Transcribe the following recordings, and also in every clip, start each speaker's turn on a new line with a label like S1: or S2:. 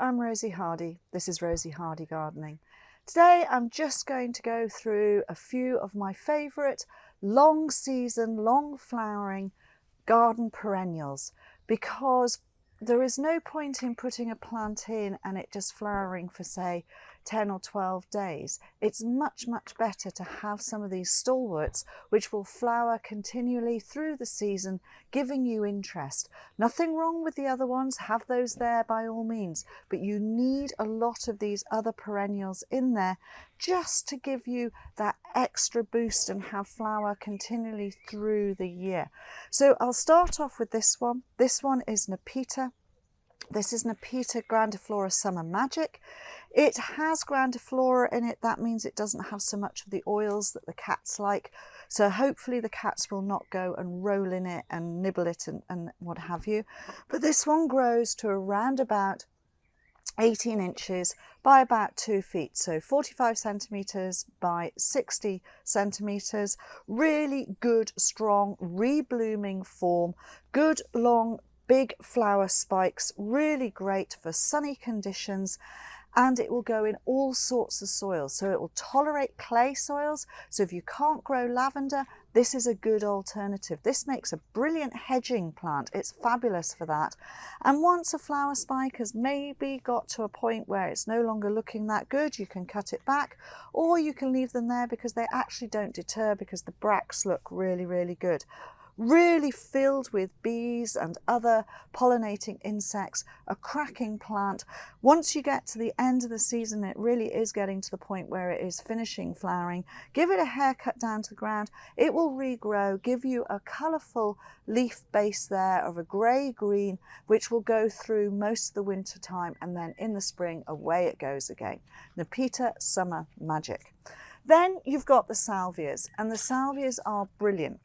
S1: I'm Rosy Hardy. This is Rosy Hardy Gardening. Today I'm just going to go through a few of my favourite long season, long flowering garden perennials, because there is no point in putting a plant in and it just flowering for say 10 or 12 days. It's much better to have some of these stalwarts which will flower continually through the season, giving you interest. Nothing wrong with the other ones, have those there by all means, but you need a lot of these other perennials in there just to give you that extra boost and have flower continually through the year. So I'll start off with this one. This one is Nepeta. This is Nepeta grandiflora Summer Magic. It has grandiflora in it. That means it doesn't have so much of the oils that the cats like. So hopefully the cats will not go and roll in it and nibble it and what have you. But this one grows to around about 18 inches by about 2 feet, so 45 centimetres by 60 centimetres. Really good, strong, reblooming form, good long big flower spikes, really great for sunny conditions, and it will go in all sorts of soils. So it will tolerate clay soils. So if you can't grow lavender, this is a good alternative. This makes a brilliant hedging plant. It's fabulous for that. And once a flower spike has maybe got to a point where it's no longer looking that good, you can cut it back, or you can leave them there because they actually don't deter, because the bracts look really good. Really filled with bees and other pollinating insects, a cracking plant. Once you get to the end of the season, it really is getting to the point where it is finishing flowering. Give it a haircut down to the ground. It will regrow, give you a colourful leaf base there of a grey-green, which will go through most of the winter time, and then in the spring, away it goes again. Nepeta Summer Magic. Then you've got the salvias, and the salvias are brilliant.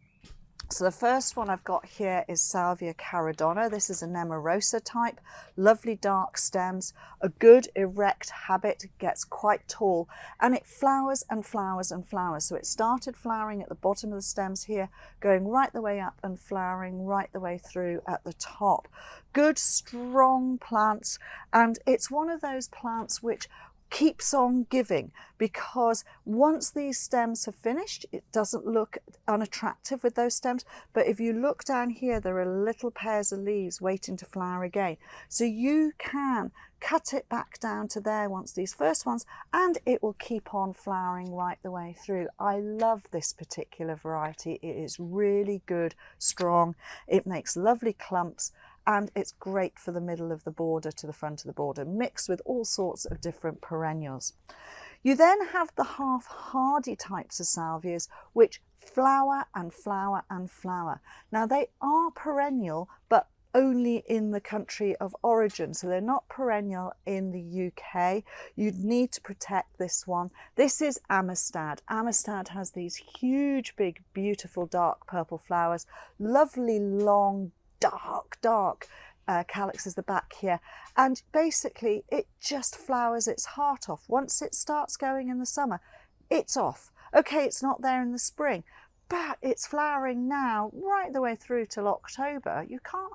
S1: So the first one I've got here is Salvia Caradonna. This is a nemorosa type, lovely dark stems, a good erect habit, gets quite tall, and it flowers and flowers and flowers. So it started flowering at the bottom of the stems here, going right the way up and flowering right the way through at the top. Good, strong plants, and it's one of those plants which keeps on giving, because once these stems have finished, it doesn't look unattractive with those stems, but if you look down here, there are little pairs of leaves waiting to flower again. So you can cut it back down to there once these first ones, and it will keep on flowering right the way through. I love this particular variety. It is really good, strong, it makes lovely clumps, and it's great for the middle of the border to the front of the border, mixed with all sorts of different perennials. You then have the half-hardy types of salvias, which flower and flower and flower. Now they are perennial, but only in the country of origin, so they're not perennial in the UK. You'd need to protect this one. This is Amistad. Amistad has these huge, big, beautiful, dark purple flowers, lovely, long, dark calyx is the back here, and basically it just flowers its heart off. Once it starts going in the summer, it's off. Okay, it's not there in the spring, but it's flowering now right the way through till October. You can't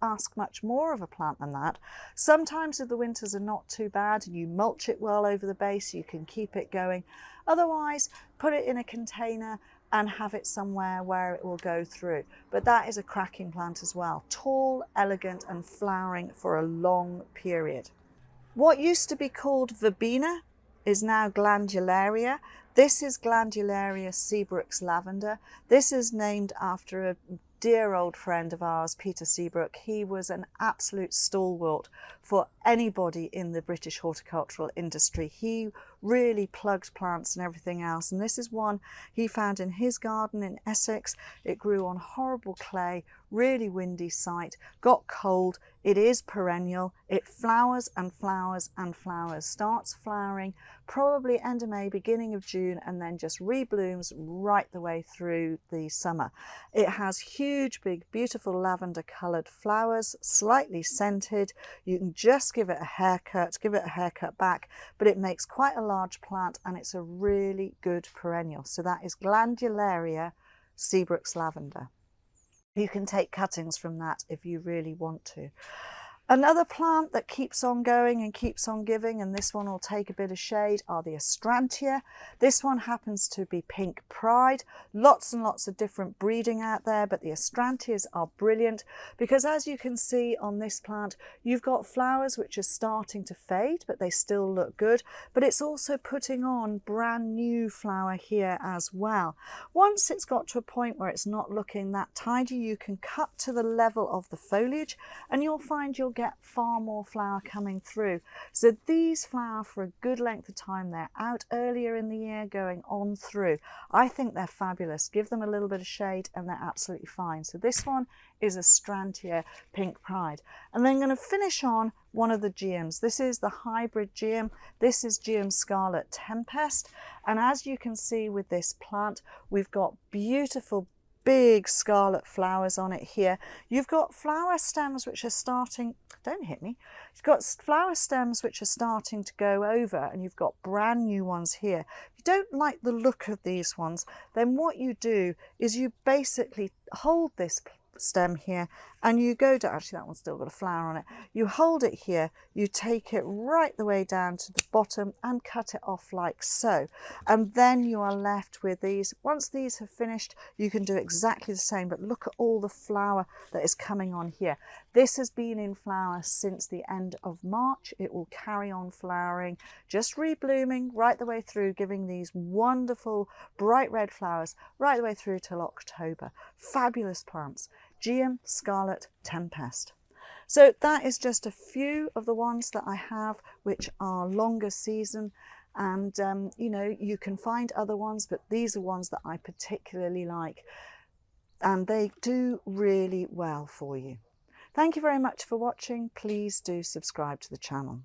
S1: ask much more of a plant than that. Sometimes if the winters are not too bad and you mulch it well over the base, you can keep it going. Otherwise, put it in a container and have it somewhere where it will go through. But that is a cracking plant as well. Tall, elegant, and flowering for a long period. What used to be called verbena is now Glandularia. This is Glandularia Seabrook's lavender. This is named after a dear old friend of ours, Peter Seabrook. He was an absolute stalwart for anybody in the British horticultural industry. He really plugged plants and everything else, and this is one he found in his garden in Essex. It grew on horrible clay, really windy site, got cold. It is perennial. It flowers and flowers and flowers, starts flowering probably end of May, beginning of June, and then just reblooms right the way through the summer. It has huge, big, beautiful lavender coloured flowers, slightly scented. You can just give it a haircut back, but it makes quite a large plant, and it's a really good perennial. So that is Glandularia Seabrook's lavender. You can take cuttings from that if you really want to. Another plant that keeps on going and keeps on giving, and this one will take a bit of shade, are the Astrantia. This one happens to be pink pride. Lots and lots of different breeding out there, but the Astrantias are brilliant because, as you can see on this plant, you've got flowers which are starting to fade, but they still look good. But it's also putting on brand new flower here as well. Once it's got to a point where it's not looking that tidy, you can cut to the level of the foliage and you'll find you'll get far more flower coming through. So these flower for a good length of time. They're out earlier in the year going on through. I think they're fabulous. Give them a little bit of shade and they're absolutely fine. So this one is Astrantia Pink Pride. And then I'm going to finish on one of the Geums. This is the hybrid Geum. This is Geum Scarlet Tempest. And as you can see with this plant, we've got beautiful big scarlet flowers on it here. You've got flower stems which are starting, don't hit me, you've got flower stems which are starting to go over, and you've got brand new ones here. If you don't like the look of these ones, then what you do is you basically hold this stem here and you go to, actually that one's still got a flower on it, you hold it here, you take it right the way down to the bottom and cut it off like so, and then you are left with these. Once these have finished, you can do exactly the same, but look at all the flower that is coming on here. This has been in flower since the end of March. It will carry on flowering, just reblooming right the way through, giving these wonderful bright red flowers right the way through till October. Fabulous plants. Geum Scarlet Tempest. So that is just a few of the ones that I have which are longer season, and you know, you can find other ones, but these are ones that I particularly like and they do really well for you. Thank you very much for watching. Please do subscribe to the channel.